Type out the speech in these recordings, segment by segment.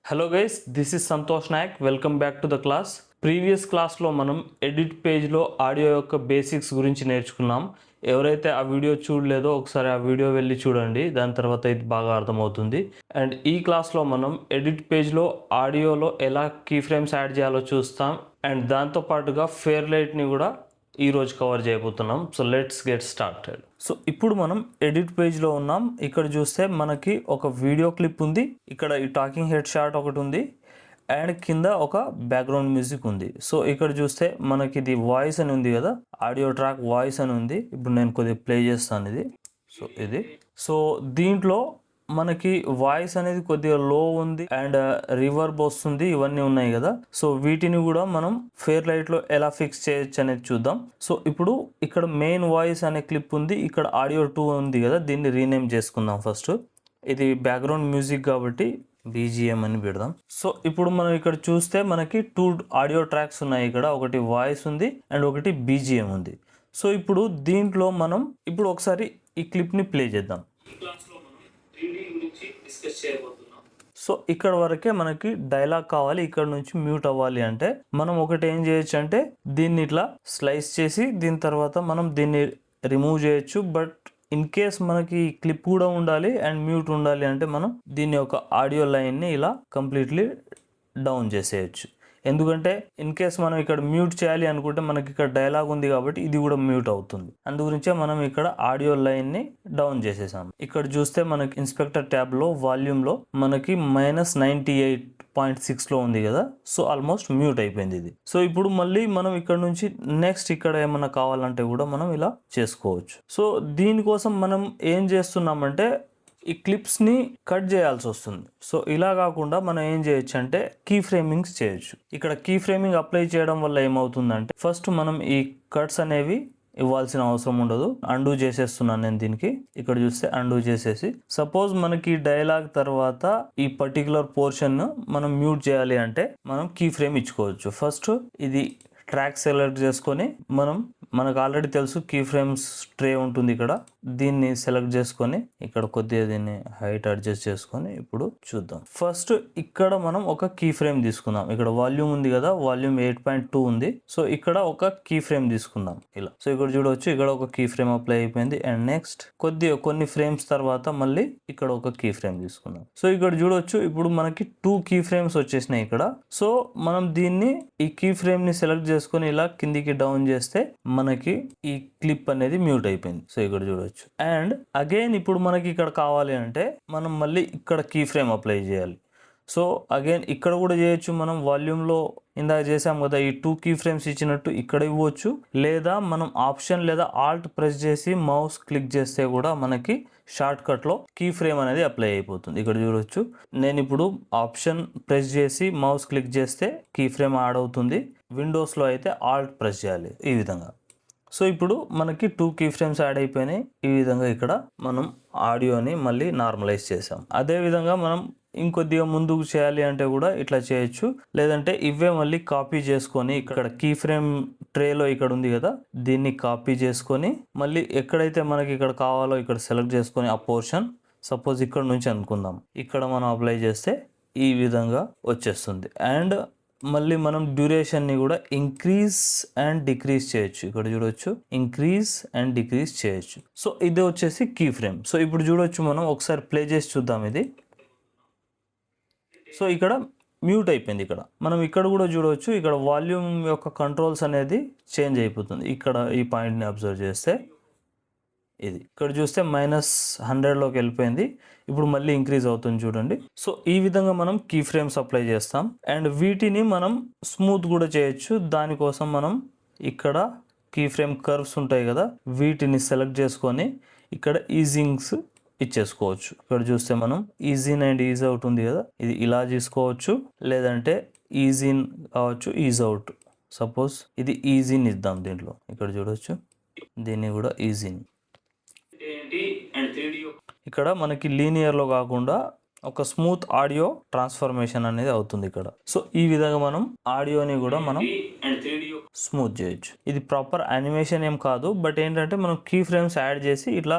Hello guys, this is Santosh Nayak. Welcome back to the class. Previous క్లాస్లో మనం edit పేజ్లో audio యొక్క బేసిక్స్ గురించి నేర్చుకున్నాం. ఎవరైతే ఆ వీడియో చూడలేదో ఒకసారి ఆ వీడియో వెళ్ళి చూడండి, దాని తర్వాత ఇది బాగా అర్థమవుతుంది. అండ్ ఈ క్లాస్లో మనం ఎడిట్ పేజ్లో ఆడియోలో ఎలా కీ ఫ్రేమ్స్ యాడ్ చేయాలో చూస్తాం. అండ్ దాంతోపాటుగా ఫేర్ లైట్ని కూడా ఈరోజు కవర్ చేయబోతున్నాం. So let's get started. So ఇప్పుడు మనం ఎడిట్ పేజ్లో ఉన్నాం. ఇక్కడ చూస్తే మనకి ఒక వీడియో క్లిప్ ఉంది, ఇక్కడ ఈ టాకింగ్ హెడ్ షాట్ ఒకటి ఉంది, అండ్ కింద ఒక బ్యాక్గ్రౌండ్ మ్యూజిక్ ఉంది. సో ఇక్కడ చూస్తే మనకి ఇది వాయిస్ అని ఉంది కదా, ఆడియో ట్రాక్ వాయిస్ అని ఉంది. ఇప్పుడు నేను కొద్దిగా ప్లే చేస్తాను ఇది. సో దీంట్లో మనకి వాయిస్ అనేది కొద్దిగా లో ఉంది అండ్ రివర్బ్ వస్తుంది, ఇవన్నీ ఉన్నాయి కదా. సో వీటిని కూడా మనం ఫేర్ లైట్లో ఎలా ఫిక్స్ చేయొచ్చు అనేది చూద్దాం. సో ఇప్పుడు ఇక్కడ మెయిన్ వాయిస్ అనే క్లిప్ ఉంది, ఇక్కడ ఆడియో 2 ఉంది కదా, దీన్ని రీనేమ్ చేసుకుందాం. ఫస్ట్ ఇది బ్యాక్గ్రౌండ్ మ్యూజిక్ కాబట్టి BGM అని పెడదాం. సో ఇప్పుడు మనం ఇక్కడ చూస్తే మనకి 2 ఆడియో ట్రాక్స్ ఉన్నాయి. ఇక్కడ ఒకటి వాయిస్ ఉంది అండ్ ఒకటి BGM ఉంది. సో ఇప్పుడు దీంట్లో మనం ఇప్పుడు ఒకసారి ఈ క్లిప్ని ప్లే చేద్దాం. సో ఇక్కడ వరకే మనకి డైలాగ్ కావాలి, ఇక్కడ నుంచి మ్యూట్ అవ్వాలి అంటే మనం ఒకటి ఏం చేయొచ్చు అంటే దీన్ని ఇట్లా స్లైస్ చేసి దీని తర్వాత మనం దీన్ని రిమూవ్ చేయొచ్చు. బట్ ఇన్ కేస్ మనకి క్లిప్ కూడా ఉండాలి అండ్ మ్యూట్ ఉండాలి అంటే మనం దీని యొక్క ఆడియో లైన్ని ఇలా కంప్లీట్లీ డౌన్ చేసేయచ్చు. ఎందుకంటే ఇన్ కేస్ మనం ఇక్కడ మ్యూట్ చేయాలి అనుకుంటే మనకి ఇక్కడ డైలాగ్ ఉంది కాబట్టి ఇది కూడా మ్యూట్ అవుతుంది. అందుగురించే మనం ఇక్కడ ఆడియో లైన్ని డౌన్ చేసేసాం. ఇక్కడ చూస్తే మనకి ఇన్స్పెక్టర్ ట్యాబ్లో వాల్యూమ్లో మనకి -98.6లో ఉంది కదా. సో ఆల్మోస్ట్ మ్యూట్ అయిపోయింది ఇది. సో ఇప్పుడు మళ్ళీ మనం ఇక్కడ నుంచి నెక్స్ట్ ఇక్కడ ఏమన్నా కావాలంటే కూడా మనం ఇలా చేసుకోవచ్చు. సో దీనికోసం మనం ఏం చేస్తున్నామంటే ఈ క్లిప్స్ని కట్ చేయాల్సి వస్తుంది. సో ఇలా కాకుండా మనం ఏం చేయొచ్చు అంటే కీ ఫ్రేమింగ్స్ చేయొచ్చు. ఇక్కడ కీ ఫ్రేమింగ్ అప్లై చేయడం వల్ల ఏమవుతుందంటే ఫస్ట్ మనం ఈ కట్స్ అనేవి ఇవ్వాల్సిన అవసరం ఉండదు. అండూ చేసేస్తున్నాను నేను దీనికి. ఇక్కడ చూస్తే అండూ చేసేసి సపోజ్ మనకి డైలాగ్ తర్వాత ఈ పర్టికులర్ పోర్షన్ మనం మ్యూట్ చేయాలి అంటే మనం కీ ఫ్రేమ్ ఇచ్చుకోవచ్చు. ఫస్ట్ ఇది ట్రాక్ సెలెక్ట్ చేసుకొని మనకు ఆల్రెడీ తెలుసు కీ ఫ్రేమ్స్ ట్రే ఉంటుంది ఇక్కడ, దీన్ని సెలెక్ట్ చేసుకొని ఇక్కడ కొద్దిగా దీన్ని హైట్ అడ్జస్ట్ చేసుకొని ఇప్పుడు చూద్దాం. ఫస్ట్ ఇక్కడ మనం ఒక కీ ఫ్రేమ్ తీసుకుందాం. ఇక్కడ వాల్యూమ్ ఉంది కదా, వాల్యూమ్ 8.2 ఉంది. సో ఇక్కడ ఒక కీ ఫ్రేమ్ తీసుకుందాం ఇలా. సో ఇక్కడ చూడవచ్చు, ఇక్కడ ఒక కీ ఫ్రేమ్ అప్లై అయిపోయింది. అండ్ నెక్స్ట్ కొన్ని ఫ్రేమ్స్ తర్వాత మళ్ళీ ఇక్కడ ఒక కీ ఫ్రేమ్ తీసుకుందాం. సో ఇక్కడ చూడవచ్చు ఇప్పుడు మనకి 2 కీ ఫ్రేమ్స్ వచ్చేసినాయి ఇక్కడ. సో మనం దీన్ని ఈ కీ ఫ్రేమ్ ని సెలెక్ట్ చేసుకొని ఇలా కిందికి డౌన్ చేస్తే మనకి ఈ క్లిప్ అనేది మ్యూట్ అయిపోయింది. సో ఇక్కడ చూడవచ్చు. అండ్ అగైన్ ఇప్పుడు మనకి ఇక్కడ కావాలి అంటే మనం మళ్ళీ ఇక్కడ కీ ఫ్రేమ్ అప్లై చేయాలి. సో అగైన్ ఇక్కడ కూడా చేయొచ్చు. మనం వాల్యూమ్లో ఇందాక చేసాం కదా, ఈ 2 కీ ఫ్రేమ్స్ ఇచ్చినట్టు ఇక్కడ ఇవ్వచ్చు, లేదా మనం ఆప్షన్ లేదా ఆల్ట్ ప్రెస్ చేసి మౌస్ క్లిక్ చేస్తే కూడా మనకి షార్ట్ కట్లో కీ ఫ్రేమ్ అనేది అప్లై అయిపోతుంది. ఇక్కడ చూడవచ్చు, నేను ఇప్పుడు ఆప్షన్ ప్రెస్ చేసి మౌస్ క్లిక్ చేస్తే కీ ఫ్రేమ్ యాడ్ అవుతుంది. విండోస్లో అయితే ఆల్ట్ ప్రెస్ చేయాలి ఈ విధంగా. సో ఇప్పుడు మనకి 2 కీ ఫ్రేమ్స్ యాడ్ అయిపోయినాయి. ఈ విధంగా ఇక్కడ మనం ఆడియోని మళ్ళీ నార్మలైజ్ చేసాం. అదే విధంగా మనం ఇంకొద్దిగా ముందుకు చేయాలి అంటే కూడా ఇట్లా చేయొచ్చు, లేదంటే ఇవే మళ్ళీ కాపీ చేసుకొని ఇక్కడ కీ ఫ్రేమ్ ట్రేలో ఇక్కడ ఉంది కదా, దీన్ని కాపీ చేసుకొని మళ్ళీ ఎక్కడైతే మనకి ఇక్కడ కావాలో ఇక్కడ సెలెక్ట్ చేసుకొని ఆ పోర్షన్ సపోజ్ ఇక్కడ నుంచి అనుకుందాం, ఇక్కడ మనం అప్లై చేస్తే ఈ విధంగా వచ్చేస్తుంది. అండ్ మళ్ళీ మనం డ్యూరేషన్ని కూడా ఇంక్రీజ్ అండ్ డిక్రీజ్ చేయొచ్చు. ఇక్కడ చూడొచ్చు, ఇంక్రీజ్ అండ్ డిక్రీజ్ చేయొచ్చు. సో ఇది వచ్చేసి కీ ఫ్రేమ్. సో ఇప్పుడు చూడొచ్చు, మనం ఒకసారి ప్లే చేసి చూద్దాం ఇది. సో ఇక్కడ మ్యూట్ అయిపోయింది. ఇక్కడ మనం ఇక్కడ కూడా చూడవచ్చు, ఇక్కడ వాల్యూమ్ యొక్క కంట్రోల్స్ అనేది చేంజ్ అయిపోతుంది. ఇక్కడ ఈ పాయింట్ని అబ్జర్వ్ చేస్తే ఇది ఇక్కడ చూస్తే -100లోకి వెళ్ళిపోయింది. ఇప్పుడు మళ్ళీ ఇంక్రీజ్ అవుతుంది చూడండి. సో ఈ విధంగా మనం కీ ఫ్రేమ్స్ అప్లై చేస్తాం. అండ్ వీటిని మనం స్మూత్ కూడా చేయొచ్చు. దానికోసం మనం ఇక్కడ కీ ఫ్రేమ్ కర్వ్స్ ఉంటాయి కదా, వీటిని సెలెక్ట్ చేసుకొని ఇక్కడ ఈజింగ్స్ ఇచ్చేసుకోవచ్చు. ఇక్కడ చూస్తే మనం is in and is out ఉంది కదా, ఇది ఇలా తీసుకోవచ్చు, లేదంటే ఈజ్ ఇన్ కావచ్చు, ఈజ్ అవుట్. సపోజ్ ఇది ఈజ్ ఇన్ ఇద్దాం దీంట్లో. ఇక్కడ చూడవచ్చు, దీన్ని కూడా ఈజ్ ఇన్. ఇక్కడ మనకి లీనియర్లో కాకుండా ఒక స్మూత్ ఆడియో ట్రాన్స్ఫర్మేషన్ అనేది అవుతుంది ఇక్కడ. సో ఈ విధంగా మనం ఆడియోని కూడా మనం స్మూత్ చేయొచ్చు. ఇది ప్రాపర్ యానిమేషన్ ఏం కాదు, బట్ ఏంటంటే మనం కీ ఫ్రేమ్స్ యాడ్ చేసి ఇట్లా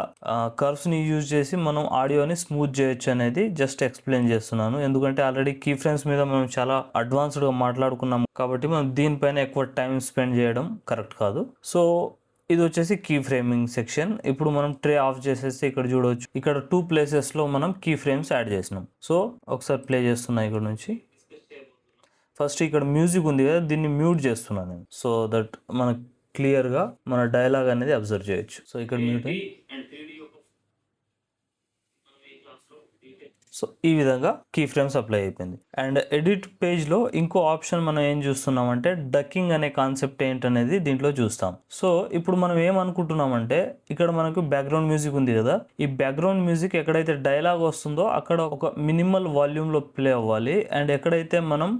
కర్వ్స్ ని యూజ్ చేసి మనం ఆడియోని స్మూత్ చేయొచ్చు అనేది జస్ట్ ఎక్స్ప్లెయిన్ చేస్తున్నాను. ఎందుకంటే ఆల్రెడీ కీ ఫ్రేమ్స్ మీద మనం చాలా అడ్వాన్స్డ్ గా మాట్లాడుకున్నాం కాబట్టి మనం దీనిపైన ఎక్కువ టైం స్పెండ్ చేయడం కరెక్ట్ కాదు. సో ఇది వచ్చేసి కీ ఫ్రేమింగ్ సెక్షన్. ఇప్పుడు మనం ట్రే ఆఫ్ చేసేస్తే ఇక్కడ చూడవచ్చు, ఇక్కడ 2 places లో మనం కీ ఫ్రేమ్స్ యాడ్ చేసినాం. సో ఒకసారి ప్లే చేస్తున్నా ఇక్కడ నుంచి. ఫస్ట్ ఇక్కడ మ్యూజిక్ ఉంది కదా, దీన్ని మ్యూట్ చేస్తున్నాను నేను, సో దట్ మనకు క్లియర్గా మన డైలాగ్ అనేది అబ్జర్వ్ చేయొచ్చు. సో ఇక్కడ మ్యూట్. సో ఈ విధంగా కీ ఫ్రేమ్స్ అప్లై అయిపోయింది. అండ్ ఎడిట్ పేజ్లో ఇంకో ఆప్షన్ మనం ఏం చూస్తున్నామంటే డక్కింగ్ అనే కాన్సెప్ట్ ఏంటనేది దీంట్లో చూస్తాం. సో ఇప్పుడు మనం ఏమనుకుంటున్నామంటే ఇక్కడ మనకు బ్యాక్గ్రౌండ్ మ్యూజిక్ ఉంది కదా, ఈ బ్యాక్గ్రౌండ్ మ్యూజిక్ ఎక్కడైతే డైలాగ్ వస్తుందో అక్కడ ఒక మినిమల్ వాల్యూమ్లో ప్లే అవ్వాలి. అండ్ ఎక్కడైతే మనం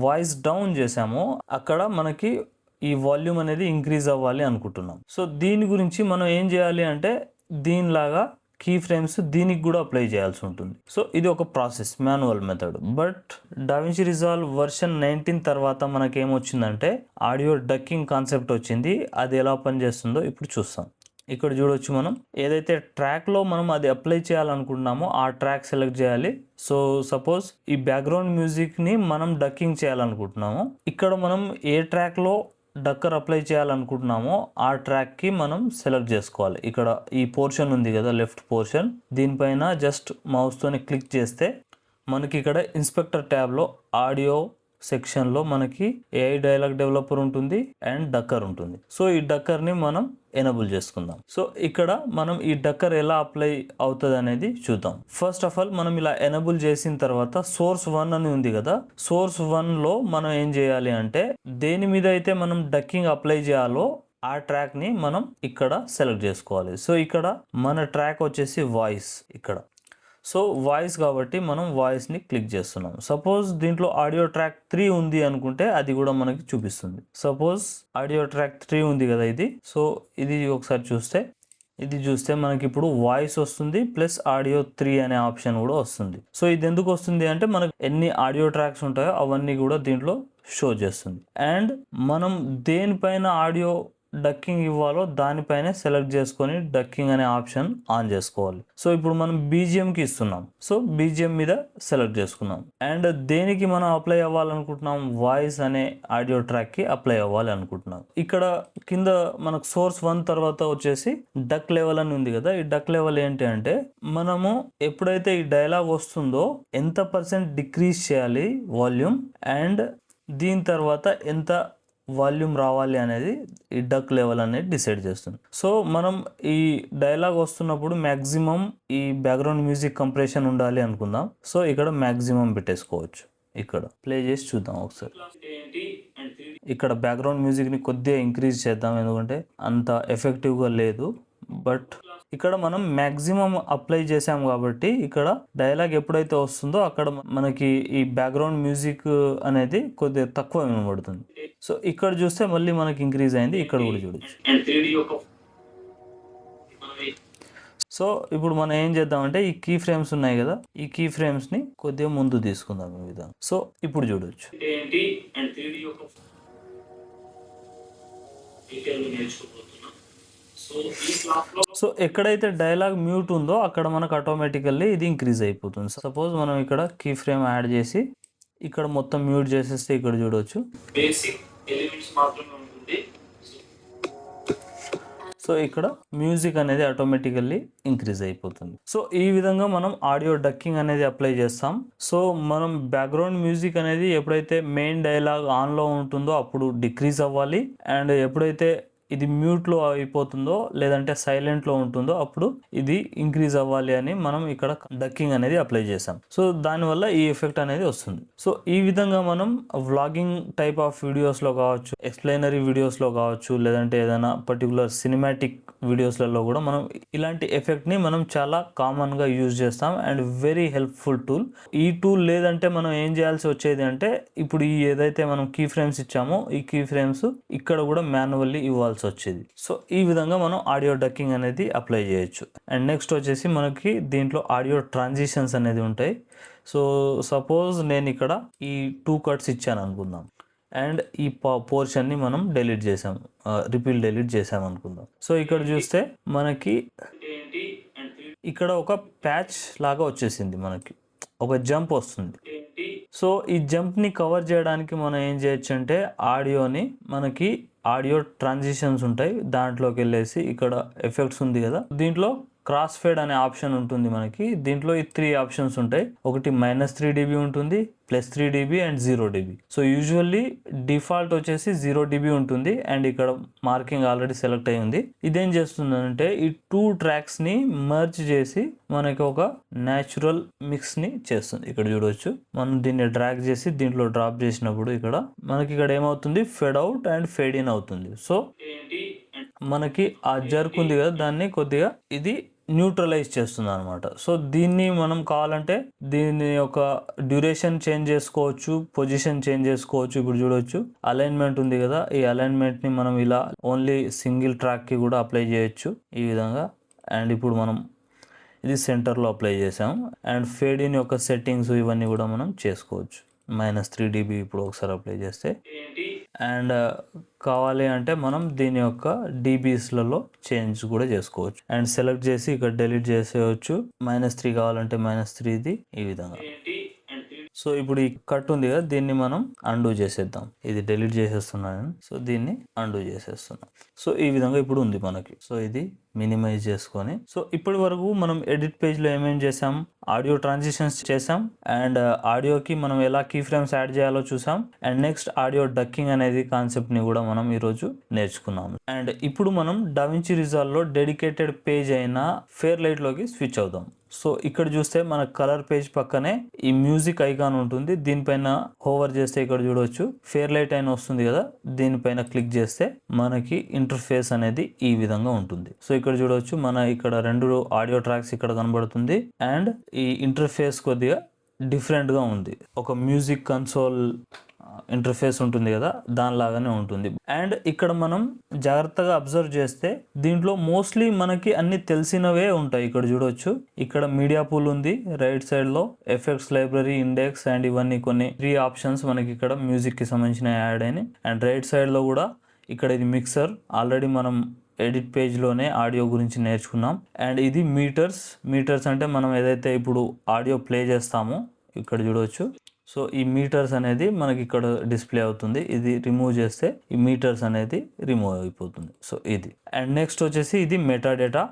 వాయిస్ డౌన్ చేసామో అక్కడ మనకి ఈ వాల్యూమ్ అనేది ఇంక్రీజ్ అవ్వాలి అనుకుంటున్నాం. సో దీని గురించి మనం ఏం చేయాలి అంటే దీనిలాగా కీ ఫ్రేమ్స్ దీనికి కూడా అప్లై చేయాల్సి ఉంటుంది. సో ఇది ఒక process, manual method. But DaVinci resolve version 19 తర్వాత మనకేమొచ్చిందంటే ఆడియో డక్కింగ్ కాన్సెప్ట్ వచ్చింది. అది ఎలా పనిచేస్తుందో ఇప్పుడు చూస్తాం. ఇక్కడ చూడొచ్చు, మనం ఏదైతే ట్రాక్లో మనం అది అప్లై చేయాలనుకుంటున్నామో ఆ ట్రాక్ సెలెక్ట్ చేయాలి. సో సపోజ్ ఈ బ్యాక్గ్రౌండ్ మ్యూజిక్ని మనం డక్కింగ్ చేయాలనుకుంటున్నాము. ఇక్కడ మనం ఏ ట్రాక్లో డక్కర్ అప్లై చేయాలనుకుంటున్నామో ఆ ట్రాక్కి మనం సెలెక్ట్ చేసుకోవాలి. ఇక్కడ ఈ పోర్షన్ ఉంది కదా, లెఫ్ట్ పోర్షన్, దీనిపైన జస్ట్ మౌస్తోని క్లిక్ చేస్తే మనకి ఇక్కడ ఇన్స్పెక్టర్ ట్యాబ్లో ఆడియో సెక్షన్లో మనకి ఏఐ డైలాగ్ డెవలపర్ ఉంటుంది అండ్ డక్కర్ ఉంటుంది. సో ఈ డక్కర్ని మనం ఎనేబుల్ చేసుకుందాం. సో ఇక్కడ మనం ఈ డక్కర్ ఎలా అప్లై అవుతుంది అనేది చూద్దాం. ఫస్ట్ ఆఫ్ ఆల్ మనం ఇలా ఎనేబుల్ చేసిన తర్వాత సోర్స్ 1 అని ఉంది కదా, సోర్స్ 1లో మనం ఏం చేయాలి అంటే దేని మీద అయితే మనం డక్కింగ్ అప్లై చేయాలో ఆ ట్రాక్ని మనం ఇక్కడ సెలెక్ట్ చేసుకోవాలి. సో ఇక్కడ మన ట్రాక్ వచ్చేసి వాయిస్ ఇక్కడ. సో వాయిస్ కాబట్టి మనం వాయిస్ని క్లిక్ చేస్తున్నాం. సపోజ్ దీంట్లో ఆడియో ట్రాక్ 3 ఉంది అనుకుంటే అది కూడా మనకి చూపిస్తుంది. సపోజ్ ఆడియో ట్రాక్ 3 ఉంది కదా ఇది. సో ఇది ఒకసారి చూస్తే మనకి ఇప్పుడు వాయిస్ వస్తుంది ప్లస్ ఆడియో 3 అనే ఆప్షన్ కూడా వస్తుంది. సో ఇది ఎందుకు వస్తుంది అంటే మనకు ఎన్ని ఆడియో ట్రాక్స్ ఉంటాయో అవన్నీ కూడా దీంట్లో షో చేస్తుంది. అండ్ మనం దేనిపైన ఆడియో డక్కింగ్ ఇవ్వాలో దానిపైనే సెలెక్ట్ చేసుకొని డక్కింగ్ అనే ఆప్షన్ ఆన్ చేసుకోవాలి. సో ఇప్పుడు మనం బీజిఎంకి ఇస్తున్నాం. సో బీజిఎం మీద సెలెక్ట్ చేసుకున్నాం. అండ్ దేనికి మనం అప్లై అవ్వాలనుకుంటున్నాం, వాయిస్ అనే ఆడియో ట్రాక్కి అప్లై అవ్వాలి అనుకుంటున్నాం. ఇక్కడ కింద మనకు సోర్స్ 1 తర్వాత వచ్చేసి డక్ లెవెల్ అని ఉంది కదా, ఈ డక్ లెవెల్ ఏంటి అంటే మనము ఎప్పుడైతే ఈ డైలాగ్ వస్తుందో ఎంత % డిక్రీజ్ చేయాలి వాల్యూమ్ అండ్ దీని తర్వాత ఎంత వాల్యూమ్ రావాలి అనేది ఈ డక్ లెవెల్ అనేది డిసైడ్ చేస్తుంది. సో మనం ఈ డైలాగ్ వస్తున్నప్పుడు మ్యాక్సిమం ఈ బ్యాక్గ్రౌండ్ మ్యూజిక్ కంప్రెషన్ ఉండాలి అనుకుందాం. సో ఇక్కడ మ్యాక్సిమం పెట్టేసుకోవచ్చు. ఇక్కడ ప్లే చేసి చూద్దాం ఒకసారి. ఇక్కడ బ్యాక్గ్రౌండ్ మ్యూజిక్ని కొద్దిగా ఇంక్రీజ్ చేద్దాం, ఎందుకంటే అంత ఎఫెక్టివ్గా లేదు. బట్ ఇక్కడ మనం మ్యాక్సిమం అప్లై చేసాం కాబట్టి ఇక్కడ డైలాగ్ ఎప్పుడైతే వస్తుందో అక్కడ మనకి ఈ బ్యాక్గ్రౌండ్ మ్యూజిక్ అనేది కొద్దిగా తక్కువ వినబడుతుంది. సో ఇక్కడ చూస్తే మళ్ళీ మనకి ఇంక్రీజ్ అయింది, ఇక్కడ కూడా చూడొచ్చు. సో ఇప్పుడు మనం ఏం చేద్దామంటే ఈ కీ ఫ్రేమ్స్ ఉన్నాయి కదా, ఈ కీ ఫ్రేమ్స్ని కొద్దిగా ముందు తీసుకుందాం ఈ విధంగా. సో ఇప్పుడు చూడొచ్చు. సో ఎక్కడైతే డైలాగ్ మ్యూట్ ఉందో అక్కడ మనకు ఆటోమేటికల్లీ ఇది ఇంక్రీజ్ అయిపోతుంది. సపోజ్ మనం ఇక్కడ కీ ఫ్రేమ్ యాడ్ చేసి ఇక్కడ మొత్తం మ్యూట్ చేసేస్తే ఇక్కడ చూడవచ్చు. సో ఇక్కడ మ్యూజిక్ అనేది ఆటోమేటికల్లీ ఇంక్రీజ్ అయిపోతుంది. సో ఈ విధంగా మనం ఆడియో డక్కింగ్ అనేది అప్లై చేస్తాం. సో మనం బ్యాక్గ్రౌండ్ మ్యూజిక్ అనేది ఎప్పుడైతే మెయిన్ డైలాగ్ ఆన్లో ఉంటుందో అప్పుడు డిక్రీజ్ అవ్వాలి, అండ్ ఎప్పుడైతే ఇది మ్యూట్లో అయిపోతుందో లేదంటే సైలెంట్లో ఉంటుందో అప్పుడు ఇది ఇంక్రీజ్ అవ్వాలి అని మనం ఇక్కడ డక్కింగ్ అనేది అప్లై చేసాం. సో దానివల్ల ఈ ఎఫెక్ట్ అనేది వస్తుంది. సో ఈ విధంగా మనం వ్లాగింగ్ టైప్ ఆఫ్ వీడియోస్లో కావచ్చు, ఎక్స్ప్లెయినరీ వీడియోస్లో కావచ్చు, లేదంటే ఏదైనా పర్టికులర్ సినిమాటిక్ వీడియోస్లలో కూడా మనం ఇలాంటి ఎఫెక్ట్ని మనం చాలా కామన్గా యూజ్ చేస్తాం అండ్ వెరీ హెల్ప్ఫుల్ టూల్. ఈ టూల్ లేదంటే మనం ఏం చేయాల్సి వచ్చేది అంటే ఇప్పుడు ఈ ఏదైతే మనం కీ ఫ్రేమ్స్ ఇచ్చామో ఈ కీ ఫ్రేమ్స్ ఇక్కడ కూడా మాన్యువల్లీ ఇవ్వాల్సి కావాల్సి వచ్చేది. సో ఈ విధంగా మనం ఆడియో డక్కింగ్ అనేది అప్లై చేయొచ్చు. అండ్ నెక్స్ట్ వచ్చేసి మనకి దీంట్లో ఆడియో ట్రాన్సిషన్స్ అనేది ఉంటాయి. సో సపోజ్ నేను ఇక్కడ ఈ 2 కట్స్ ఇచ్చాను అనుకుందాం అండ్ ఈ పోర్షన్ని మనం డిలీట్ చేసాం, డిలీట్ చేసాం అనుకుందాం. సో ఇక్కడ చూస్తే మనకి ఇక్కడ ఒక ప్యాచ్ లాగా వచ్చేసింది, మనకి ఒక జంప్ వస్తుంది. సో ఈ జంప్ని కవర్ చేయడానికి మనం ఏం చేయొచ్చు అంటే ఆడియోని, మనకి ఆడియో ట్రాన్సిషన్స్ ఉంటాయి, దాంట్లోకి వెళ్ళేసి ఇక్కడ ఎఫెక్ట్స్ ఉంది కదా, దీంట్లో క్రాస్ ఫేడ్ అనే ఆప్షన్ ఉంటుంది మనకి. దీంట్లో ఈ 3 ఆప్షన్స్ ఉంటాయి. ఒకటి -3 dB ఉంటుంది, +3 dB and 0 dB. So usually default వచ్చేసి 0 dB ఉంటుంది అండ్ ఇక్కడ మార్కింగ్ ఆల్రెడీ సెలెక్ట్ అయి ఉంది. ఇదేం చేస్తుందంటే ఈ 2 ట్రాక్స్ని మర్జ్ చేసి మనకి ఒక న్యాచురల్ మిక్స్ని చేస్తుంది. ఇక్కడ చూడవచ్చు, మనం దీన్ని డ్రాగ్ చేసి దీంట్లో డ్రాప్ చేసినప్పుడు ఇక్కడ మనకి ఇక్కడ ఏమవుతుంది, fade out and fade in అవుతుంది. సో మనకి ఆ జర్క్ ఉంది కదా, దాన్ని కొద్దిగా ఇది న్యూట్రలైజ్ చేస్తుంది అనమాట. సో దీన్ని మనం కావాలంటే దీని యొక్క డ్యూరేషన్ చేంజ్ చేసుకోవచ్చు, పొజిషన్ చేంజ్ చేసుకోవచ్చు. ఇప్పుడు చూడవచ్చు అలైన్మెంట్ ఉంది కదా, ఈ అలైన్మెంట్ని మనం ఇలా ఓన్లీ సింగిల్ ట్రాక్కి కూడా అప్లై చేయొచ్చు ఈ విధంగా. అండ్ ఇప్పుడు మనం ఇది సెంటర్లో అప్లై చేసాం. అండ్ ఫేడ్ ఇన్ యొక్క సెట్టింగ్స్ ఇవన్నీ కూడా మనం చేసుకోవచ్చు. -3 dB ఇప్పుడు ఒకసారి అప్లై చేస్తే, అండ్ కావాలి అంటే మనం దీని యొక్క dBsలలో చేంజ్ కూడా చేసుకోవచ్చు. అండ్ సెలెక్ట్ చేసి ఇక్కడ డిలీట్ చేసేయచ్చు. -3 కావాలంటే -3ది ఈ విధంగా. సో ఇప్పుడు ఈ కట్ ఉంది కదా, దీన్ని మనం అండూ చేసేద్దాం. ఇది డిలీట్ చేసేస్తున్నాను, సో దీన్ని అండూ చేసేస్తున్నాం. సో ఈ విధంగా ఇప్పుడు ఉంది మనకి. సో ఇది మినిమైజ్ చేసుకొని, సో ఇప్పటి వరకు మనం ఎడిట్ పేజ్లో ఏమేం చేసాం, ఆడియో ట్రాన్సిషన్స్ చేసాం అండ్ ఆడియోకి మనం ఎలా కీ ఫ్రేమ్స్ యాడ్ చేయాలో చూసాం. అండ్ నెక్స్ట్ ఆడియో డక్కింగ్ అనేది కాన్సెప్ట్ని కూడా మనం ఈరోజు నేర్చుకున్నాం. అండ్ ఇప్పుడు మనం డావించి రిజాల్వ్లో డెడికేటెడ్ పేజ్ అయిన ఫెయిర్ లైట్లోకి స్విచ్ అవుదాం. సో ఇక్కడ చూస్తే మన కలర్ పేజ్ పక్కనే ఈ మ్యూజిక్ ఐకాన్ ఉంటుంది, దీనిపైన హోవర్ చేస్తే ఇక్కడ చూడవచ్చు ఫెయిర్ లైట్ అయిన వస్తుంది కదా, దీనిపైన క్లిక్ చేస్తే మనకి ఇంటర్ఫేస్ అనేది ఈ విధంగా ఉంటుంది. సో ఇక్కడ చూడవచ్చు మన ఇక్కడ 2 ఆడియో ట్రాక్స్ ఇక్కడ కనబడుతుంది అండ్ ఈ ఇంటర్ఫేస్ కొద్దిగా డిఫరెంట్గా ఉంది. ఒక మ్యూజిక్ కన్సోల్ ఇంటర్ఫేస్ ఉంటుంది కదా, దానిలాగానే ఉంటుంది. అండ్ ఇక్కడ మనం జాగ్రత్తగా అబ్జర్వ్ చేస్తే దీంట్లో మోస్ట్లీ మనకి అన్ని తెలిసినవే ఉంటాయి. ఇక్కడ చూడవచ్చు, ఇక్కడ మీడియా పూల్ ఉంది, రైట్ సైడ్ లో ఎఫెక్ట్స్ లైబ్రరీ, ఇండెక్స్ అండ్ ఇవన్నీ కొన్ని 3 ఆప్షన్స్ మనకి ఇక్కడ మ్యూజిక్ కి సంబంధించిన యాడ్ అయినాయి. అండ్ రైట్ సైడ్ లో కూడా ఇక్కడ ఇది మిక్సర్, ఆల్రెడీ మనం ఎడిట్ పేజ్లోనే ఆడియో గురించి నేర్చుకున్నాం. అండ్ ఇది మీటర్స్ అంటే మనం ఏదైతే ఇప్పుడు ఆడియో ప్లే చేస్తామో ఇక్కడ చూడవచ్చు. సో ఈ మీటర్స్ అనేది మనకి ఇక్కడ డిస్ప్లే అవుతుంది. ఇది రిమూవ్ చేస్తే ఈ మీటర్స్ అనేది రిమూవ్ అయిపోతుంది. సో ఇది. అండ్ నెక్స్ట్ వచ్చేసి ఇది మెటాడేటా,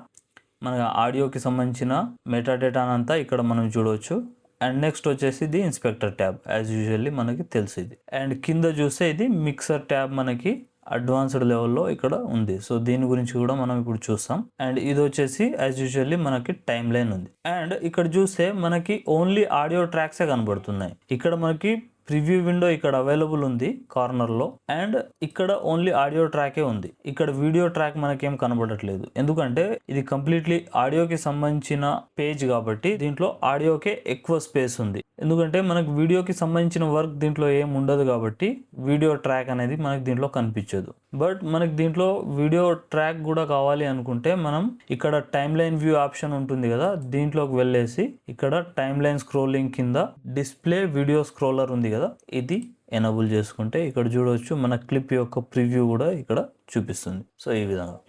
మన ఆడియోకి సంబంధించిన మెటాడేటా అంతా ఇక్కడ మనం చూడవచ్చు. అండ్ నెక్స్ట్ వచ్చేసి ఇది ఇన్స్పెక్టర్ ట్యాబ్, యాజ్ యూజువల్లీ మనకి తెలుసు ఇది. అండ్ కింద చూస్తే ఇది మిక్సర్ ట్యాబ్ మనకి అడ్వాన్స్డ్ లెవెల్లో ఇక్కడ ఉంది. సో దీని గురించి కూడా మనం ఇప్పుడు చూస్తాం. అండ్ ఇది వచ్చేసి యాజ్ యూజువల్లీ మనకి టైం లైన్ ఉంది. అండ్ ఇక్కడ చూస్తే మనకి ఓన్లీ ఆడియో ట్రాక్సే కనబడుతున్నాయి. ఇక్కడ మనకి ప్రివ్యూ విండో ఇక్కడ అవైలబుల్ ఉంది కార్నర్ లో, అండ్ ఇక్కడ ఓన్లీ ఆడియో ట్రాకే ఉంది. ఇక్కడ వీడియో ట్రాక్ మనకేం కనబడట్లేదు, ఎందుకంటే ఇది కంప్లీట్లీ ఆడియోకి సంబంధించిన పేజ్ కాబట్టి దీంట్లో ఆడియోకే ఎక్కువ స్పేస్ ఉంది. ఎందుకంటే మనకు వీడియోకి సంబంధించిన వర్క్ దీంట్లో ఏం ఉండదు కాబట్టి వీడియో ట్రాక్ అనేది మనకి దీంట్లో కనిపించదు. బట్ మనకి దీంట్లో వీడియో ట్రాక్ కూడా కావాలి అనుకుంటే మనం ఇక్కడ టైమ్ లైన్ వ్యూ ఆప్షన్ ఉంటుంది కదా, దీంట్లోకి వెళ్ళేసి ఇక్కడ టైమ్ లైన్ స్క్రోలింగ్ కింద డిస్ప్లే వీడియో స్క్రోలర్ ఉంది కదా, ఇది ఎనేబుల్ చేసుకుంటే ఇక్కడ చూడవచ్చు మన క్లిప్ యొక్క ప్రివ్యూ కూడా ఇక్కడ చూపిస్తుంది. సో ఈ విధంగా.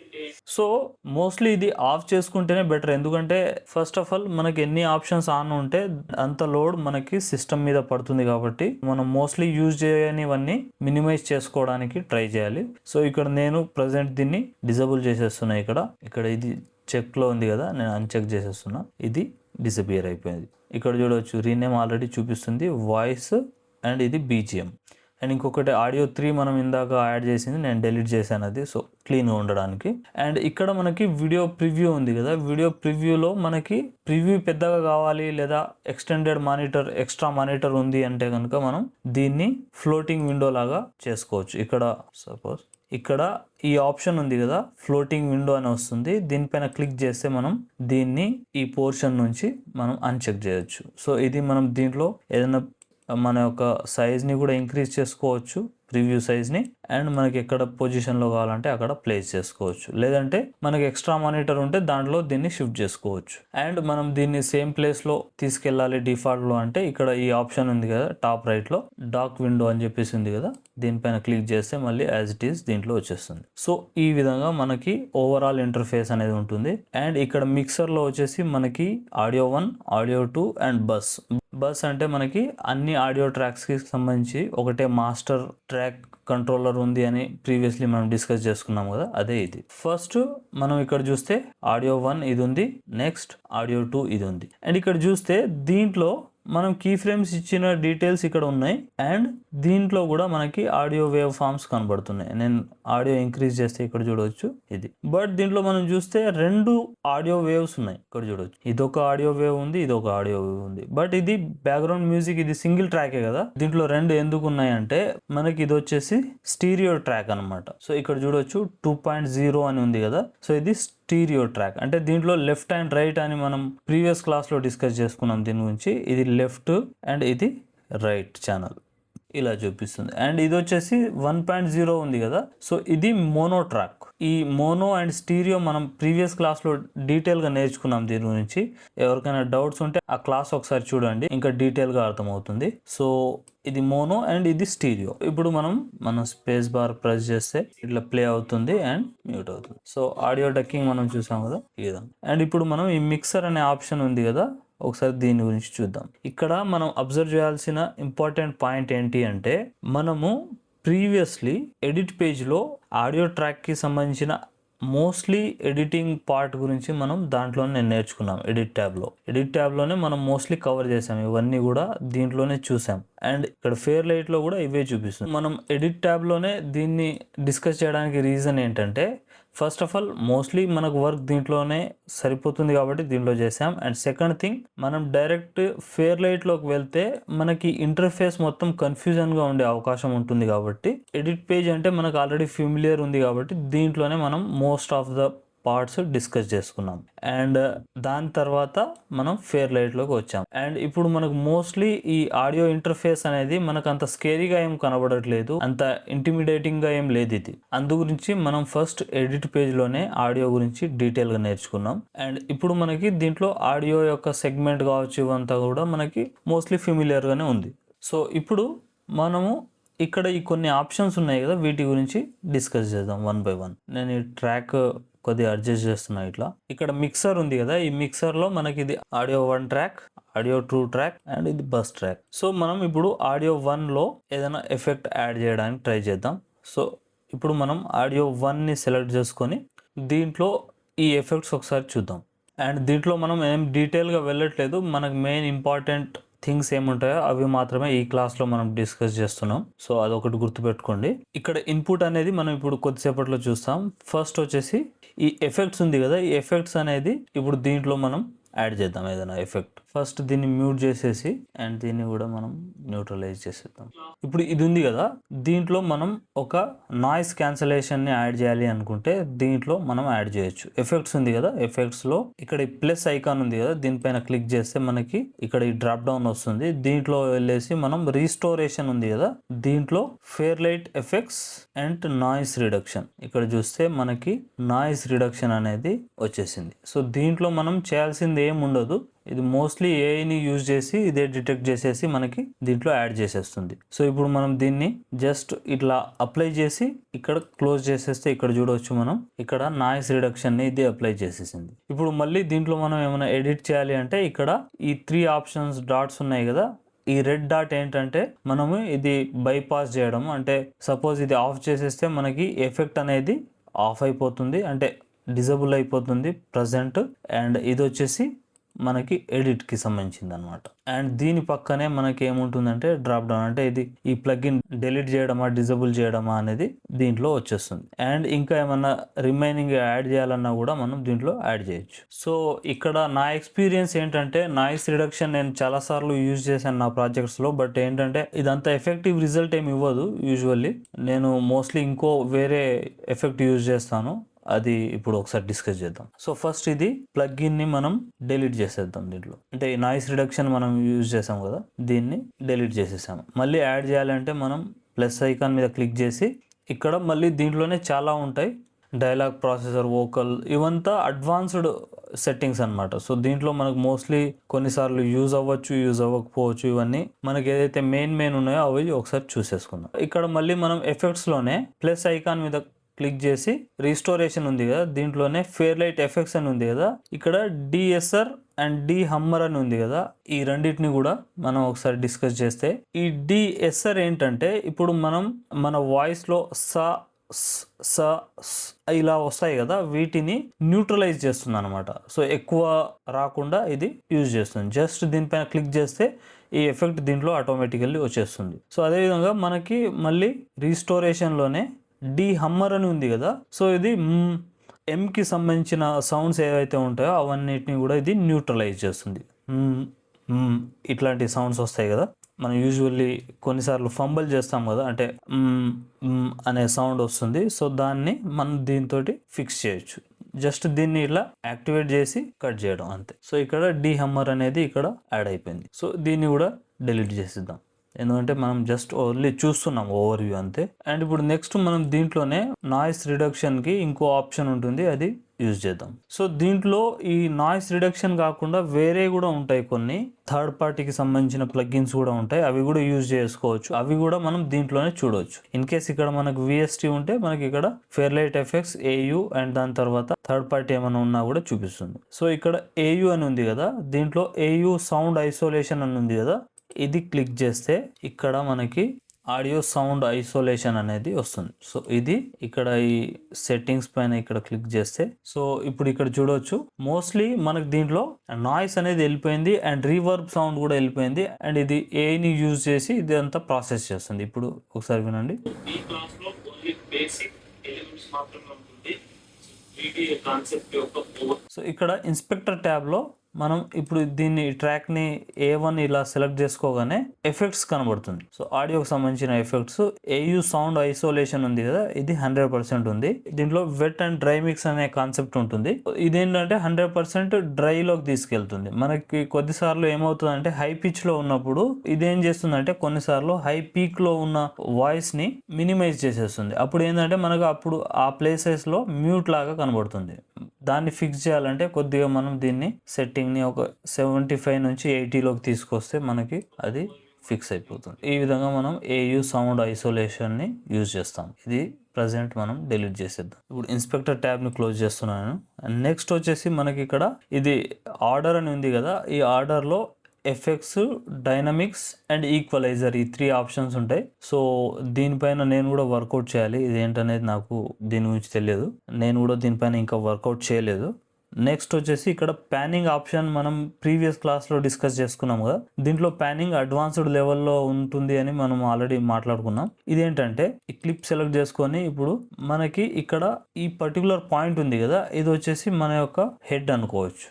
సో మోస్ట్లీ ఇది ఆఫ్ చేసుకుంటేనే బెటర్, ఎందుకంటే ఫస్ట్ ఆఫ్ ఆల్ మనకి ఎన్ని ఆప్షన్స్ ఆన్ ఉంటే అంత లోడ్ మనకి సిస్టమ్ మీద పడుతుంది కాబట్టి మనం మోస్ట్లీ యూజ్ చేయనివన్నీ మినిమైజ్ చేసుకోవడానికి ట్రై చేయాలి. సో ఇక్కడ నేను ప్రజెంట్ దీన్ని డిజేబుల్ చేసేస్తున్నా. ఇక్కడ ఇది చెక్లో ఉంది కదా, నేను అన్చెక్ చేసేస్తున్నా, ఇది డిసపియర్ అయిపోయింది. ఇక్కడ చూడవచ్చు రీనేమ్ ఆల్రెడీ చూపిస్తుంది, వాయిస్ అండ్ ఇది BGM. అండ్ ఇంకొకటి ఆడియో 3 మనం ఇందాక యాడ్ చేసింది నేను డిలీట్ చేశాను అది, సో క్లీన్గా ఉండడానికి. అండ్ ఇక్కడ మనకి వీడియో ప్రివ్యూ ఉంది కదా, వీడియో ప్రివ్యూలో మనకి ప్రివ్యూ పెద్దగా కావాలి లేదా ఎక్స్టెండెడ్ మానిటర్, ఎక్స్ట్రా మానిటర్ ఉంది అంటే కనుక మనం దీన్ని ఫ్లోటింగ్ విండో లాగా చేసుకోవచ్చు. ఇక్కడ సపోజ్ ఇక్కడ ఈ ఆప్షన్ ఉంది కదా, ఫ్లోటింగ్ విండో అని వస్తుంది, దీనిపైన క్లిక్ చేస్తే మనం దీన్ని ఈ పోర్షన్ నుంచి మనం అన్చెక్ చేయొచ్చు. సో ఇది మనం దీంట్లో ఏదైనా మన యొక్క సైజ్ని కూడా ఇంక్రీజ్ చేసుకోవచ్చు ప్రివ్యూ సైజ్ని అండ్ మనకి ఎక్కడ పొజిషన్లో కావాలంటే అక్కడ ప్లేస్ చేసుకోవచ్చు. లేదంటే మనకి ఎక్స్ట్రా మానిటర్ ఉంటే దాంట్లో దీన్ని షిఫ్ట్ చేసుకోవచ్చు. అండ్ మనం దీన్ని సేమ్ ప్లేస్లో తీసుకెళ్ళాలి డిఫాల్ట్లో అంటే ఇక్కడ ఈ ఆప్షన్ ఉంది కదా టాప్ రైట్లో డాక్ విండో అని చెప్పేసి ఉంది కదా, దీనిపైన క్లిక్ చేస్తే మళ్ళీ యాజ్ ఇట్ ఈస్ దీంట్లో వచ్చేస్తుంది. సో ఈ విధంగా మనకి ఓవరాల్ ఇంటర్ఫేస్ అనేది ఉంటుంది. అండ్ ఇక్కడ మిక్సర్లో వచ్చేసి మనకి ఆడియో 1, ఆడియో 2 అండ్ బస్ అంటే మనకి అన్ని ఆడియో ట్రాక్స్కి సంబంధించి ఒకటే మాస్టర్ ట్రాక్ కంట్రోలర్ ఉంది అని ప్రీవియస్లీ మనం డిస్కస్ చేసుకున్నాం కదా, అదే ఇది. ఫస్ట్ మనం ఇక్కడ చూస్తే ఆడియో 1 ఇది ఉంది, నెక్స్ట్ ఆడియో 2 ఇది ఉంది. అండ్ ఇక్కడ చూస్తే దీంట్లో మనం కీ ఫ్రేమ్స్ ఇచ్చిన డీటెయిల్స్ ఇక్కడ ఉన్నాయి అండ్ దీంట్లో కూడా మనకి ఆడియో వేవ్ ఫార్మ్స్ కనబడుతున్నాయి. నేను ఆడియో ఇంక్రీజ్ చేస్తే ఇక్కడ చూడవచ్చు ఇది. బట్ దీంట్లో మనం చూస్తే 2 ఆడియో వేవ్స్ ఉన్నాయి, ఇక్కడ చూడవచ్చు. ఇదొక ఆడియో వేవ్ ఉంది, ఇదొక ఆడియో వేవ్ ఉంది. బట్ ఇది బ్యాక్గ్రౌండ్ మ్యూజిక్, ఇది సింగిల్ ట్రాకే కదా. దీంట్లో 2 ఎందుకు ఉన్నాయంటే మనకి ఇది వచ్చేసి స్టీరియో ట్రాక్ అనమాట. సో ఇక్కడ చూడవచ్చు 2.0 అని ఉంది కదా. సో ఇది స్టీరియో ట్రాక్ అంటే దీంట్లో లెఫ్ట్ అండ్ రైట్ అని మనం ప్రీవియస్ క్లాస్లో డిస్కస్ చేసుకున్నాం దీని గురించి. ఇది లెఫ్ట్ అండ్ ఇది రైట్ ఛానల్ ఇలా చూపిస్తుంది. అండ్ ఇది వచ్చేసి 1.0 ఉంది కదా. సో ఇది మోనో ట్రాక్. ఈ మోనో అండ్ స్టీరియో మనం ప్రీవియస్ క్లాస్లో డీటెయిల్గా నేర్చుకున్నాం దీని గురించి. ఎవరికైనా డౌట్స్ ఉంటే ఆ క్లాస్ ఒకసారి చూడండి, ఇంకా డీటెయిల్గా అర్థమవుతుంది. సో ఇది మోనో అండ్ ఇది స్టీరియో. ఇప్పుడు మనం స్పేస్ బార్ ప్రెస్ చేస్తే ఇట్లా ప్లే అవుతుంది అండ్ మ్యూట్ అవుతుంది. సో ఆడియో డక్కింగ్ మనం చూసాం కదా ఈ విధంగా. అండ్ ఇప్పుడు మనం ఈ మిక్సర్ అనే ఆప్షన్ ఉంది కదా, ఒకసారి దీని గురించి చూద్దాం. ఇక్కడ మనం అబ్జర్వ్ చేయాల్సిన ఇంపార్టెంట్ పాయింట్ ఏంటి అంటే మనము ప్రీవియస్లీ ఎడిట్ పేజ్లో ఆడియో ట్రాక్కి సంబంధించిన మోస్ట్లీ ఎడిటింగ్ పార్ట్ గురించి మనం దాంట్లోనే నేర్చుకున్నాం. ఎడిట్ ట్యాబ్లోనే మనం మోస్ట్లీ కవర్ చేసాం. ఇవన్నీ కూడా దీంట్లోనే చూసాం. అండ్ ఇక్కడ ఫేర్ లైట్లో కూడా ఇవే చూపిస్తుంది. మనం ఎడిట్ ట్యాబ్లోనే దీన్ని డిస్కస్ చేయడానికి రీజన్ ఏంటంటే ఫస్ట్ ఆఫ్ ఆల్ మోస్ట్లీ మనకు వర్క్ దీంట్లోనే సరిపోతుంది కాబట్టి దీంట్లో చేసాం. అండ్ సెకండ్ థింగ్, మనం డైరెక్ట్ ఫేర్ లైట్లోకి వెళ్తే మనకి ఇంటర్ఫేస్ మొత్తం కన్ఫ్యూజన్గా ఉండే అవకాశం ఉంటుంది కాబట్టి ఎడిట్ పేజ్ అంటే మనకు ఆల్రెడీ ఫెమిలియర్ ఉంది కాబట్టి దీంట్లోనే మనం most of the parts discuss చేసుకున్నాం. అండ్ దాని తర్వాత మనం ఫేర్ లైట్లోకి వచ్చాం. అండ్ ఇప్పుడు మనకు మోస్ట్లీ ఈ ఆడియో ఇంటర్ఫేస్ అనేది మనకు అంత స్కేరీగా ఏం కనబడట్లేదు, అంత ఇంటిమిడేటింగ్గా ఏం లేదు ఇది. అందు గురించి మనం ఫస్ట్ ఎడిట్ పేజ్లోనే ఆడియో గురించి డీటెయిల్గా నేర్చుకున్నాం. అండ్ ఇప్పుడు మనకి దీంట్లో ఆడియో యొక్క సెగ్మెంట్ కావచ్చు ఇవంతా కూడా మనకి మోస్ట్లీ ఫెమిలియర్గానే ఉంది. సో ఇప్పుడు మనము ఇక్కడ ఈ కొన్ని ఆప్షన్స్ ఉన్నాయి కదా, వీటి గురించి డిస్కస్ చేద్దాం 1 by 1. నేను ఈ ట్రాక్ కొద్దిగా అడ్జస్ట్ చేస్తున్నా ఇట్లా. ఇక్కడ మిక్సర్ ఉంది కదా, ఈ మిక్సర్లో మనకి ఇది audio 1 track, audio 2 track and ఇది బస్ ట్రాక్. సో మనం ఇప్పుడు ఆడియో 1లో ఏదైనా ఎఫెక్ట్ యాడ్ చేయడానికి ట్రై చేద్దాం. సో ఇప్పుడు మనం ఆడియో 1ని సెలెక్ట్ చేసుకొని దీంట్లో ఈ ఎఫెక్ట్స్ ఒకసారి చూద్దాం. అండ్ దీంట్లో మనం ఏం డీటెయిల్గా వెళ్ళట్లేదు, మనకు మెయిన్ ఇంపార్టెంట్ థింగ్స్ ఏముంటాయో అవి మాత్రమే ఈ క్లాస్లో మనం డిస్కస్ చేస్తున్నాం. సో అదొకటి గుర్తుపెట్టుకోండి. ఇక్కడ ఇన్పుట్ అనేది మనం ఇప్పుడు కొద్దిసేపట్లో చూస్తాం. ఫస్ట్ వచ్చేసి ఈ ఎఫెక్ట్స్ ఉంది కదా, ఈ ఎఫెక్ట్స్ అనేది ఇప్పుడు దీంట్లో మనం యాడ్ చేద్దాం ఏదైనా ఎఫెక్ట్. ఫస్ట్ దీన్ని మ్యూట్ చేసేసి అండ్ దీన్ని కూడా మనం న్యూట్రలైజ్ చేసేద్దాం. ఇప్పుడు ఇది ఉంది కదా, దీంట్లో మనం ఒక నాయిస్ క్యాన్సలేషన్ని యాడ్ చేయాలి అనుకుంటే దీంట్లో మనం యాడ్ చేయొచ్చు. ఎఫెక్ట్స్ ఉంది కదా, ఎఫెక్ట్స్లో ఇక్కడ ఈ ప్లస్ ఐకాన్ ఉంది కదా, దీనిపైన క్లిక్ చేస్తే మనకి ఇక్కడ ఈ డ్రాప్ డౌన్ వస్తుంది. దీంట్లో వెళ్ళేసి మనం రీస్టోరేషన్ ఉంది కదా, దీంట్లో fair light effects and noise reduction ఇక్కడ చూస్తే మనకి నాయిస్ రిడక్షన్ అనేది వచ్చేసింది. సో దీంట్లో మనం చేయాల్సింది ఏం ఉండదు, ఇది మోస్ట్లీ ఏఐని యూజ్ చేసి ఇదే డిటెక్ట్ చేసేసి మనకి దీంట్లో యాడ్ చేసేస్తుంది. సో ఇప్పుడు మనం దీన్ని జస్ట్ ఇట్లా అప్లై చేసి ఇక్కడ క్లోజ్ చేసేస్తే ఇక్కడ చూడవచ్చు మనం ఇక్కడ నాయిస్ రిడక్షన్ని ఇది అప్లై చేసేసింది. ఇప్పుడు మళ్ళీ దీంట్లో మనం ఏమైనా ఎడిట్ చేయాలి అంటే ఇక్కడ ఈ 3 ఆప్షన్స్ డాట్స్ ఉన్నాయి కదా, ఈ రెడ్ డాట్ ఏంటంటే మనము ఇది బైపాస్ చేయడం. అంటే సపోజ్ ఇది ఆఫ్ చేసేస్తే మనకి ఎఫెక్ట్ అనేది ఆఫ్ అయిపోతుంది, అంటే డిజబుల్ అయిపోతుంది ప్రజెంట్. అండ్ ఇది వచ్చేసి మనకి ఎడిట్కి సంబంధించింది అనమాట. అండ్ దీని పక్కనే మనకి ఏముంటుందంటే డ్రాప్ డౌన్, అంటే ఇది ఈ ప్లగ్ఇన్ డిలీట్ చేయడమా డిజబుల్ చేయడమా అనేది దీంట్లో వచ్చేస్తుంది. అండ్ ఇంకా ఏమన్నా రిమైనింగ్ యాడ్ చేయాలన్నా కూడా మనం దీంట్లో యాడ్ చేయొచ్చు. సో ఇక్కడ నా ఎక్స్పీరియన్స్ ఏంటంటే నాయిస్ రిడక్షన్ నేను చాలాసార్లు యూజ్ చేశాను నా ప్రాజెక్ట్స్లో. బట్ ఏంటంటే ఇదంతా ఎఫెక్టివ్ రిజల్ట్ ఏమి ఇవ్వదు యూజువల్లీ. నేను మోస్ట్లీ ఇంకో వేరే ఎఫెక్ట్ యూజ్ చేస్తాను, అది ఇప్పుడు ఒకసారి డిస్కస్ చేద్దాం. సో ఫస్ట్ ఇది ప్లగ్ఇన్ని మనం డిలీట్ చేసేద్దాం. దీంట్లో అంటే నాయిస్ రిడక్షన్ మనం యూజ్ చేసాం కదా, దీన్ని డిలీట్ చేసేసాము. మళ్ళీ యాడ్ చేయాలంటే మనం ప్లస్ ఐకాన్ మీద క్లిక్ చేసి ఇక్కడ మళ్ళీ దీంట్లోనే చాలా ఉంటాయి, డైలాగ్ ప్రాసెసర్, వోకల్, ఇవంతా అడ్వాన్స్డ్ సెట్టింగ్స్ అనమాట. సో దీంట్లో మనకు మోస్ట్లీ కొన్నిసార్లు యూజ్ అవ్వచ్చు, యూజ్ అవ్వకపోవచ్చు. ఇవన్నీ మనకి ఏదైతే మెయిన్ ఉన్నాయో అవి ఒకసారి చూసేసుకుందాం. ఇక్కడ మళ్ళీ మనం ఎఫెక్ట్స్లోనే ప్లస్ ఐకాన్ మీద క్లిక్ చేసి రీస్టోరేషన్ ఉంది కదా, దీంట్లోనే ఫెయిర్లైట్ ఎఫెక్ట్స్ అని ఉంది కదా, ఇక్కడ డిఎస్ఆర్ అండ్ డి హమ్మర్ అని ఉంది కదా, ఈ రెండింటిని కూడా మనం ఒకసారి డిస్కస్ చేస్తే, ఈ డిఎస్ఆర్ ఏంటంటే ఇప్పుడు మనం మన వాయిస్లో ఇలా వస్తాయి కదా, వీటిని న్యూట్రలైజ్ చేస్తుంది అనమాట. సో ఎక్కువ రాకుండా ఇది యూజ్ చేస్తుంది. జస్ట్ దీనిపైన క్లిక్ చేస్తే ఈ ఎఫెక్ట్ దీంట్లో ఆటోమేటికల్లీ వచ్చేస్తుంది. సో అదేవిధంగా మనకి మళ్ళీ రీస్టోరేషన్లోనే డి హమ్మర్ అని ఉంది కదా, సో ఇది ఎంకి సంబంధించిన సౌండ్స్ ఏవైతే ఉంటాయో అవన్నిటిని కూడా ఇది న్యూట్రలైజ్ చేస్తుంది. ఇట్లాంటి సౌండ్స్ వస్తాయి కదా, మనం యూజువల్లీ కొన్నిసార్లు ఫంబల్ చేస్తాం కదా, అంటే అనే సౌండ్ వస్తుంది. సో దాన్ని మనం దీంతో ఫిక్స్ చేయొచ్చు. జస్ట్ దీన్ని ఇట్లా యాక్టివేట్ చేసి కట్ చేయడం అంతే. సో ఇక్కడ డి హమ్మర్ అనేది ఇక్కడ యాడ్ అయిపోయింది. సో దీన్ని కూడా డిలీట్ చేసిద్దాం, ఎందుకంటే మనం జస్ట్ ఓన్లీ చూస్తున్నాం ఓవర్ వ్యూ అంతే. అండ్ ఇప్పుడు నెక్స్ట్ మనం దీంట్లోనే నాయిస్ రిడక్షన్కి ఇంకో ఆప్షన్ ఉంటుంది, అది యూజ్ చేద్దాం. సో దీంట్లో ఈ నాయిస్ రిడక్షన్ కాకుండా వేరే కూడా ఉంటాయి, కొన్ని థర్డ్ పార్టీకి సంబంధించిన ప్లగ్గిన్స్ కూడా ఉంటాయి, అవి కూడా యూజ్ చేసుకోవచ్చు. అవి కూడా మనం దీంట్లోనే చూడవచ్చు. ఇన్ కేస్ ఇక్కడ మనకు విఎస్టీ ఉంటే మనకి ఇక్కడ ఫెయిర్లైట్ ఎఫెక్ట్స్, ఏయు అండ్ దాని తర్వాత థర్డ్ పార్టీ ఏమైనా ఉన్నా కూడా చూపిస్తుంది. సో ఇక్కడ ఏయు అని ఉంది కదా, దీంట్లో ఏయు సౌండ్ ఐసోలేషన్ అని ఉంది కదా, ఇది క్లిక్ చేస్తే ఇక్కడ మనకి ఆడియో సౌండ్ ఐసోలేషన్ అనేది వస్తుంది. సో ఇది ఇక్కడ ఈ సెట్టింగ్స్ పైన ఇక్కడ క్లిక్ చేస్తే, సో ఇప్పుడు ఇక్కడ చూడవచ్చు మోస్ట్లీ మనకి దీంట్లో నాయిస్ అనేది వెళ్ళిపోయింది అండ్ రీవర్బ్ సౌండ్ కూడా వెళ్ళిపోయింది. అండ్ ఇది ఏని యూజ్ చేసి ఇది అంతా ప్రాసెస్ చేస్తుంది. ఇప్పుడు ఒకసారి వినండి. సో ఇక్కడ ఇన్స్పెక్టర్ ట్యాబ్లో మనం ఇప్పుడు దీన్ని ట్రాక్ని A1 ఇలా సెలెక్ట్ చేసుకోగానే ఎఫెక్ట్స్ కనబడుతుంది. సో ఆడియోకి సంబంధించిన ఎఫెక్ట్స్, ఏయు సౌండ్ ఐసోలేషన్ ఉంది కదా, ఇది 100% ఉంది. దీంట్లో వెట్ అండ్ డ్రై మిక్స్ అనే కాన్సెప్ట్ ఉంటుంది. ఇదేంటంటే 100% డ్రైలోకి తీసుకెళ్తుంది. మనకి కొద్దిసార్లు ఏమవుతుందంటే హై పిచ్ లో ఉన్నప్పుడు ఇదేం చేస్తుందంటే కొన్నిసార్లు హై పీక్ లో ఉన్న వాయిస్ ని మినిమైజ్ చేసేస్తుంది. అప్పుడు ఏంటంటే మనకు అప్పుడు ఆ ప్లేసెస్ లో మ్యూట్ లాగా కనబడుతుంది. దాన్ని ఫిక్స్ చేయాలంటే కొద్దిగా మనం దీన్ని సెట్టింగ్ని ఒక 75 నుంచి 80లోకి తీసుకొస్తే మనకి అది ఫిక్స్ అయిపోతుంది. ఈ విధంగా మనం ఏయు సౌండ్ ఐసోలేషన్ని యూజ్ చేస్తాం. ఇది ప్రజెంట్ మనం డిలీట్ చేసేద్దాం. ఇప్పుడు ఇన్స్పెక్టర్ ట్యాబ్ని క్లోజ్ చేస్తున్నాను. నెక్స్ట్ వచ్చేసి మనకి ఇక్కడ ఇది ఆర్డర్ అని ఉంది కదా, ఈ ఆర్డర్లో ఎఫెక్ట్స్, డైనమిక్స్ అండ్ ఈక్వలైజర్, ఈ 3 ఆప్షన్స్ ఉంటాయి. సో దీనిపైన నేను కూడా వర్కౌట్ చేయాలి. ఇదేంటనేది నాకు దీని గురించి తెలియదు, నేను కూడా దీనిపైన ఇంకా వర్కౌట్ చేయలేదు. నెక్స్ట్ వచ్చేసి ఇక్కడ ప్యానింగ్ ఆప్షన్ మనం ప్రీవియస్ క్లాస్లో డిస్కస్ చేసుకున్నాం కదా, దీంట్లో ప్యానింగ్ అడ్వాన్స్డ్ లెవెల్లో ఉంటుంది అని మనం ఆల్రెడీ మాట్లాడుకున్నాం. ఇదేంటంటే ఈ క్లిప్ సెలెక్ట్ చేసుకొని ఇప్పుడు మనకి ఇక్కడ ఈ పర్టికులర్ పాయింట్ ఉంది కదా, ఇది వచ్చేసి మన యొక్క హెడ్ అనుకోవచ్చు.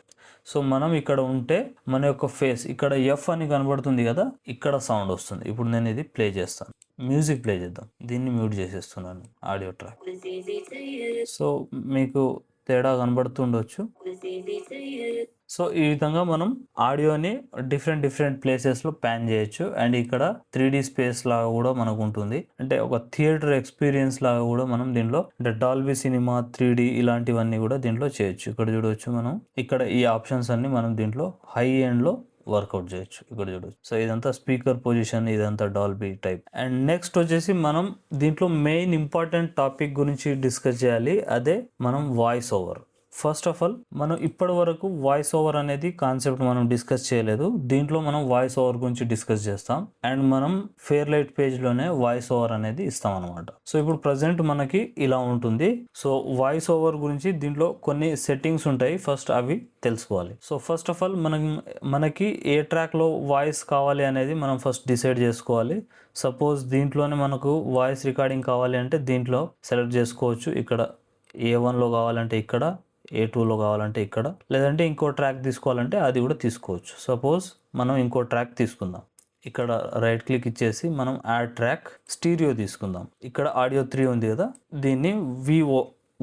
సో మనం ఇక్కడ ఉంటే మన యొక్క ఫేస్ ఇక్కడ ఎఫ్ అని కనబడుతుంది కదా, ఇక్కడ సౌండ్ వస్తుంది. ఇప్పుడు నేను ఇది ప్లే చేస్తాను, మ్యూజిక్ ప్లే చేద్దాం. దీన్ని మ్యూట్ చేసేస్తున్నాను ఆడియో ట్రాక్. సో మీకు తేడా కనబడుతుండొచ్చు. సో ఈ విధంగా మనం ఆడియోని డిఫరెంట్ ప్లేసెస్లో ప్యాన్ చేయొచ్చు. అండ్ ఇక్కడ 3D స్పేస్ లాగా కూడా మనకు ఉంటుంది, అంటే ఒక థియేటర్ ఎక్స్పీరియన్స్ లాగా కూడా మనం దీంట్లో అంటే డాల్బీ సినిమా 3D ఇలాంటివన్నీ కూడా దీంట్లో చేయొచ్చు. ఇక్కడ చూడవచ్చు మనం ఇక్కడ ఈ ఆప్షన్స్ అన్ని మనం దీంట్లో హై ఎండ్లో వర్కౌట్ చేయొచ్చు. ఇక్కడ చూడవచ్చు. సో ఇదంతా స్పీకర్ పొజిషన్, ఇదంతా డాల్బీ టైప్. అండ్ నెక్స్ట్ వచ్చేసి మనం దీంట్లో మెయిన్ ఇంపార్టెంట్ టాపిక్ గురించి డిస్కస్ చేయాలి, అదే మనం voice over. First of all మనం ఇప్పటి వరకు వాయిస్ ఓవర్ అనేది కాన్సెప్ట్ మనం డిస్కస్ చేయలేదు. దీంట్లో మనం వాయిస్ ఓవర్ గురించి డిస్కస్ చేస్తాం. అండ్ మనం ఫెయిర్లైట్ పేజ్లోనే వాయిస్ ఓవర్ అనేది ఇస్తాం అనమాట. సో ఇప్పుడు ప్రజెంట్ మనకి ఇలా ఉంటుంది. సో వాయిస్ ఓవర్ గురించి దీంట్లో కొన్ని సెట్టింగ్స్ ఉంటాయి, ఫస్ట్ అవి తెలుసుకోవాలి. సో ఫస్ట్ ఆఫ్ ఆల్ మనకి ఏ ట్రాక్లో వాయిస్ కావాలి అనేది మనం ఫస్ట్ డిసైడ్ చేసుకోవాలి. సపోజ్ దీంట్లోనే మనకు వాయిస్ రికార్డింగ్ కావాలి అంటే దీంట్లో సెలెక్ట్ చేసుకోవచ్చు. ఇక్కడ A1లో కావాలంటే ఇక్కడ, A2లో కావాలంటే ఇక్కడ, లేదంటే ఇంకో ట్రాక్ తీసుకోవాలంటే అది కూడా తీసుకోవచ్చు. సపోజ్ మనం ఇంకో ట్రాక్ తీసుకుందాం. ఇక్కడ రైట్ క్లిక్ ఇచ్చేసి మనం యాడ్ ట్రాక్ స్టీరియో తీసుకుందాం. ఇక్కడ ఆడియో 3 ఉంది కదా, దీన్ని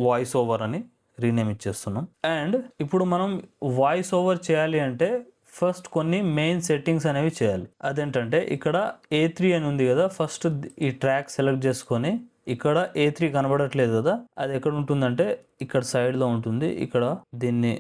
వాయిస్ ఓవర్ అని రీనేమ్ ఇచ్చేస్తున్నాం. అండ్ ఇప్పుడు మనం వాయిస్ ఓవర్ చేయాలి అంటే ఫస్ట్ కొన్ని మెయిన్ సెట్టింగ్స్ అనేవి చేయాలి. అదేంటంటే ఇక్కడ A3 అని ఉంది కదా, ఫస్ట్ ఈ ట్రాక్ సెలెక్ట్ చేసుకొని ఇక్కడ A3 కనబడట్లేదు కదా, అది ఎక్కడ ఉంటుందంటే ఇక్కడ సైడ్లో ఉంటుంది. ఇక్కడ దీన్ని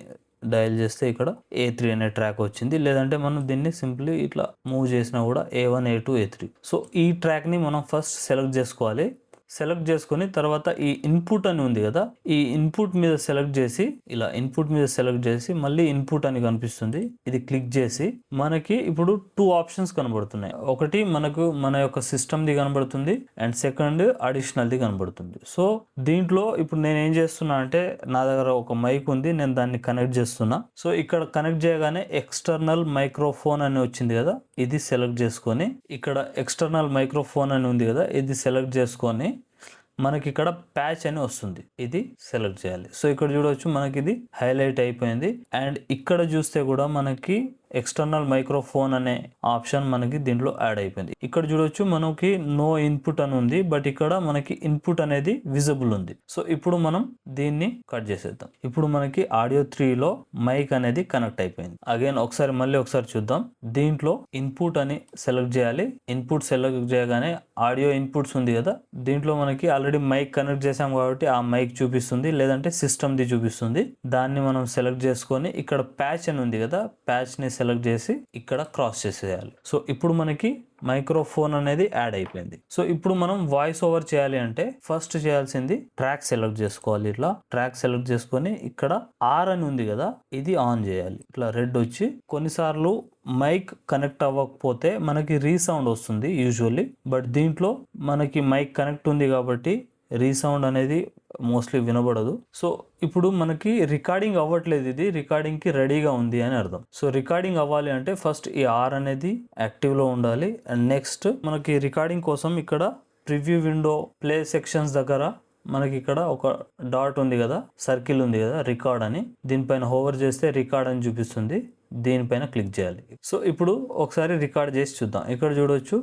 డయల్ చేస్తే ఇక్కడ A3 అనే ట్రాక్ వచ్చింది. లేదంటే మనం దీన్ని సింప్లీ ఇట్లా మూవ్ చేసినా కూడా A1 A2 A3. సో ఈ ట్రాక్ని మనం ఫస్ట్ సెలెక్ట్ చేసుకోవాలి. సెలెక్ట్ చేసుకొని తర్వాత ఈ ఇన్పుట్ అని ఉంది కదా, ఈ ఇన్పుట్ మీద సెలెక్ట్ చేసి ఇలా ఇన్పుట్ మీద సెలెక్ట్ చేసి మళ్ళీ ఇన్పుట్ అని కనిపిస్తుంది, ఇది క్లిక్ చేసి మనకి ఇప్పుడు 2 ఆప్షన్స్ కనబడుతున్నాయి. ఒకటి మనకు మన యొక్క సిస్టమ్ది కనబడుతుంది అండ్ సెకండ్ అడిషనల్ది కనబడుతుంది. సో దీంట్లో ఇప్పుడు నేను ఏం చేస్తున్నా అంటే నా దగ్గర ఒక మైక్ ఉంది, నేను దాన్ని కనెక్ట్ చేస్తున్నా. సో ఇక్కడ కనెక్ట్ చేయగానే ఎక్స్టర్నల్ మైక్రోఫోన్ అని వచ్చింది కదా, ఇది సెలెక్ట్ చేసుకొని ఇక్కడ ఎక్స్టర్నల్ మైక్రోఫోన్ అని ఉంది కదా, ఇది సెలెక్ట్ చేసుకొని మనకి ఇక్కడ ప్యాచ్ అని వస్తుంది, ఇది సెలెక్ట్ చేయాలి. సో ఇక్కడ చూడవచ్చు మనకి ఇది హైలైట్ అయిపోయింది. అండ్ ఇక్కడ చూస్తే కూడా మనకి ఎక్స్టర్నల్ మైక్రోఫోన్ అనే ఆప్షన్ మనకి దీంట్లో యాడ్ అయిపోయింది. ఇక్కడ చూడొచ్చు మనకి నో ఇన్పుట్ అని ఉంది, బట్ ఇక్కడ మనకి ఇన్పుట్ అనేది విజిబుల్ ఉంది. సో ఇప్పుడు మనం దీన్ని కట్ చేసేద్దాం. ఇప్పుడు మనకి ఆడియో 3లో మైక్ అనేది కనెక్ట్ అయిపోయింది. అగైన్ మళ్ళీ ఒకసారి చూద్దాం. దీంట్లో ఇన్పుట్ అని సెలెక్ట్ చేయాలి. ఇన్పుట్ సెలెక్ట్ చేయగానే ఆడియో ఇన్పుట్స్ ఉంది కదా, దీంట్లో మనకి ఆల్రెడీ మైక్ కనెక్ట్ చేసాం కాబట్టి ఆ మైక్ చూపిస్తుంది, లేదంటే సిస్టమ్ది చూపిస్తుంది. దాన్ని మనం సెలెక్ట్ చేసుకొని ఇక్కడ ప్యాచ్ అని ఉంది కదా, ప్యాచ్ ని సెలెక్ట్ చేసి ఇక్కడ క్రాస్ చేసేయాలి. సో ఇప్పుడు మనకి మైక్రోఫోన్ అనేది యాడ్ అయిపోయింది. సో ఇప్పుడు మనం వాయిస్ ఓవర్ చేయాలి అంటే ఫస్ట్ చేయాల్సింది ట్రాక్ సెలెక్ట్ చేసుకోవాలి. ఇట్లా ట్రాక్ సెలెక్ట్ చేసుకొని ఇక్కడ ఆర్ అని ఉంది కదా, ఇది ఆన్ చేయాలి. ఇట్లా రెడ్ వచ్చి కొన్నిసార్లు మైక్ కనెక్ట్ అవ్వకపోతే మనకి రీసౌండ్ వస్తుంది యూజువల్లీ, బట్ దీంట్లో మనకి మైక్ కనెక్ట్ ఉంది కాబట్టి రీసౌండ్ అనేది మోస్ట్లీ వినబడదు. సో ఇప్పుడు మనకి రికార్డింగ్ అవ్వట్లేదు, ఇది రికార్డింగ్కి రెడీగా ఉంది అని అర్థం. సో రికార్డింగ్ అవ్వాలి అంటే ఫస్ట్ ఈ ఆర్ అనేది యాక్టివ్లో ఉండాలి. అండ్ నెక్స్ట్ మనకి రికార్డింగ్ కోసం ఇక్కడ ప్రివ్యూ విండో ప్లే సెక్షన్స్ దగ్గర మనకి ఇక్కడ ఒక డాట్ ఉంది కదా, సర్కిల్ ఉంది కదా, రికార్డ్ అని, దీనిపైన హోవర్ చేస్తే రికార్డ్ అని చూపిస్తుంది, దీనిపైన క్లిక్ చేయాలి. సో ఇప్పుడు ఒకసారి రికార్డ్ చేసి చూద్దాం. ఇక్కడ చూడొచ్చు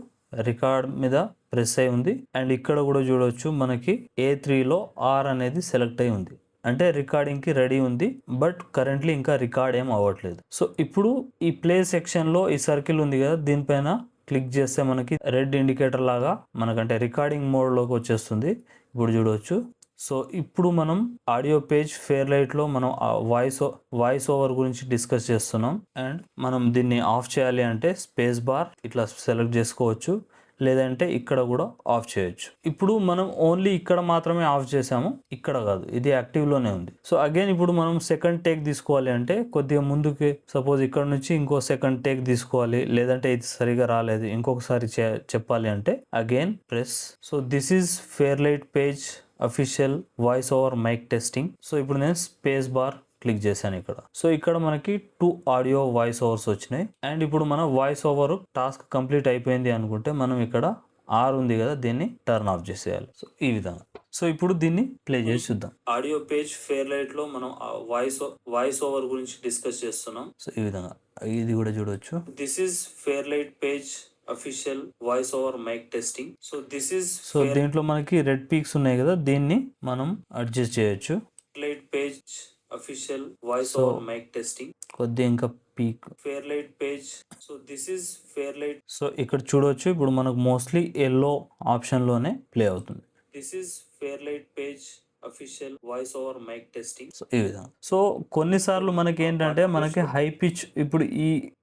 రికార్డ్ మీద ప్రెస్ అయి ఉంది. అండ్ ఇక్కడ కూడా చూడవచ్చు మనకి A3లో ఆర్ అనేది సెలెక్ట్ అయి ఉంది, అంటే రికార్డింగ్కి రెడీ ఉంది, బట్ కరెంట్లీ ఇంకా రికార్డ్ ఏం అవ్వట్లేదు. సో ఇప్పుడు ఈ ప్లే సెక్షన్లో ఈ సర్కిల్ ఉంది కదా, దీనిపైన క్లిక్ చేస్తే మనకి రెడ్ ఇండికేటర్ లాగా మనకంటే రికార్డింగ్ మోడ్లోకి వచ్చేస్తుంది. ఇప్పుడు చూడవచ్చు. సో ఇప్పుడు మనం ఆడియో పేజ్ ఫెయిర్లైట్లో మనం వాయిస్ ఓవర్ గురించి డిస్కస్ చేస్తున్నాం. అండ్ మనం దీన్ని ఆఫ్ చేయాలి అంటే స్పేస్ బార్ ఇట్లా సెలెక్ట్ చేసుకోవచ్చు, లేదంటే ఇక్కడ కూడా ఆఫ్ చేయొచ్చు. ఇప్పుడు మనం ఓన్లీ ఇక్కడ మాత్రమే ఆఫ్ చేసాము, ఇక్కడ కాదు, ఇది యాక్టివ్లోనే ఉంది. సో అగైన్ ఇప్పుడు మనం సెకండ్ టేక్ తీసుకోవాలి అంటే కొద్దిగా ముందుకి, సపోజ్ ఇక్కడ నుంచి ఇంకో సెకండ్ టేక్ తీసుకోవాలి, లేదంటే ఇది సరిగా రాలేదు ఇంకొకసారి చెప్పాలి అంటే again press. So this is Fairlight page official voice over mic testing. So ఇప్పుడు నేను స్పేస్ బార్ క్లిక్ చేశాను ఇక్కడ. సో ఇక్కడ మనకి 2 ఆడియో వాయిస్ ఓవర్స్ వచ్చినాయి. అండ్ ఇప్పుడు మన వాయిస్ ఓవర్ టాస్క్ కంప్లీట్ అయిపోయింది అనుకుంటే మనం ఇక్కడ ఆర్ ఉంది కదా, దీన్ని టర్న్ ఆఫ్ చేసేయాలి. సో ఈ విధంగా. సో ఇప్పుడు దీన్ని ప్లే చేసి చూద్దాం. ఆడియో పేజ్ ఫెయిర్లైట్ లో మనం వాయిస్ ఓవర్ గురించి డిస్కస్ చేస్తున్నాం. సో ఈ విధంగా ఇది కూడా చూడొచ్చు. This is Fairlight page official voice over mic testing. So దీంట్లో మనకి రెడ్ పీక్స్ ఉన్నాయి కదా, దీన్ని మనం అడ్జస్ట్ చేయొచ్చు. Fairlight page official voice over mic testing, కొద్దిగా ఇంకా peak Fairlight page. So this is Fairlight. So ఇక్కడ చూడొచ్చు ఇప్పుడు మనకు మోస్ట్లీ ఎల్లో ఆప్షన్ లోనే ప్లే అవుతుంది. This is Fairlight page official voice over mic testing. So ఈ విధంగా. సో కొన్నిసార్లు మనకి ఏంటంటే మనకి హై పిచ్, ఇప్పుడు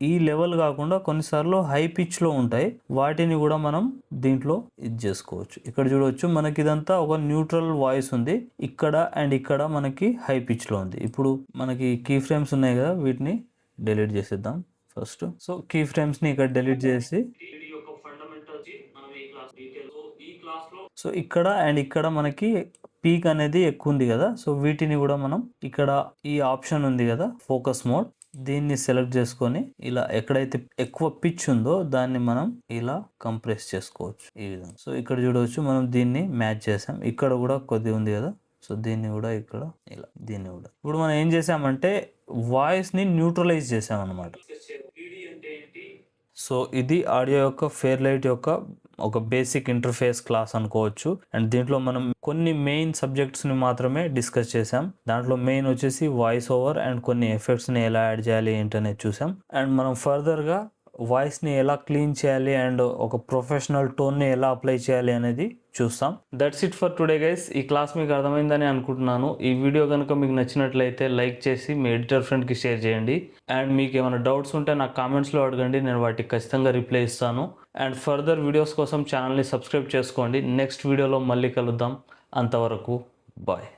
ఈ లెవెల్ కాకుండా కొన్నిసార్లు హై పిచ్ లో ఉంటాయి, వాటిని కూడా మనం దీంట్లో ఇది చేసుకోవచ్చు. ఇక్కడ చూడవచ్చు మనకి ఇదంతా ఒక న్యూట్రల్ వాయిస్ ఉంది, ఇక్కడ అండ్ ఇక్కడ మనకి హై పిచ్ లో ఉంది. ఇప్పుడు మనకి కీ ఫ్రేమ్స్ ఉన్నాయి కదా, వీటిని డిలీట్ చేసేద్దాం ఫస్ట్. సో కీ ఫ్రేమ్స్ ని ఇక్కడ డిలీట్ చేసి సో ఇక్కడ అండ్ ఇక్కడ మనకి పీక్ అనేది ఎక్కువ ఉంది కదా, సో వీటిని కూడా మనం ఇక్కడ ఈ ఆప్షన్ ఉంది కదా ఫోకస్ మోడ్, దీన్ని సెలెక్ట్ చేసుకొని ఇలా ఎక్కడైతే ఎక్కువ పిచ్ ఉందో దాన్ని మనం ఇలా కంప్రెస్ చేసుకోవచ్చు ఈ విధంగా. సో ఇక్కడ చూడవచ్చు మనం దీన్ని మ్యాచ్ చేసాం, ఇక్కడ కూడా కొద్దిగా ఉంది కదా, సో దీన్ని కూడా ఇక్కడ ఇలా, దీన్ని కూడా. ఇప్పుడు మనం ఏం చేసామంటే వాయిస్ ని న్యూట్రలైజ్ చేసాం అనమాట. సో ఇది ఆడియో యొక్క ఫెయిర్లైట్ యొక్క ఒక బేసిక్ ఇంటర్ఫేస్ క్లాస్ అనుకోవచ్చు. అండ్ దీంట్లో మనం కొన్ని మెయిన్ సబ్జెక్ట్స్ని మాత్రమే డిస్కస్ చేసాం. దాంట్లో మెయిన్ వచ్చేసి వాయిస్ ఓవర్ అండ్ కొన్ని ఎఫెక్ట్స్ని ఎలా యాడ్ చేయాలి ఏంటనేది చూసాం. అండ్ మనం ఫర్దర్గా వాయిస్ని ఎలా క్లీన్ చేయాలి అండ్ ఒక ప్రొఫెషనల్ టోన్ని ఎలా అప్లై చేయాలి అనేది చూస్తాం. That's it for today guys. ఈ క్లాస్ మీకు అర్థమైందని అనుకుంటున్నాను. ఈ వీడియో కనుక మీకు నచ్చినట్లయితే లైక్ చేసి మీ ఎడిటర్ ఫ్రెండ్కి షేర్ చేయండి. అండ్ మీకు ఏమైనా డౌట్స్ ఉంటే నాకు కామెంట్స్లో అడగండి, నేను వాటికి ఖచ్చితంగా రిప్లై ఇస్తాను. అండ్ ఫర్దర్ వీడియోస్ కోసం ఛానల్ని సబ్స్క్రైబ్ చేసుకోండి. నెక్స్ట్ వీడియోలో మళ్ళీ కలుద్దాం. అంతవరకు బాయ్.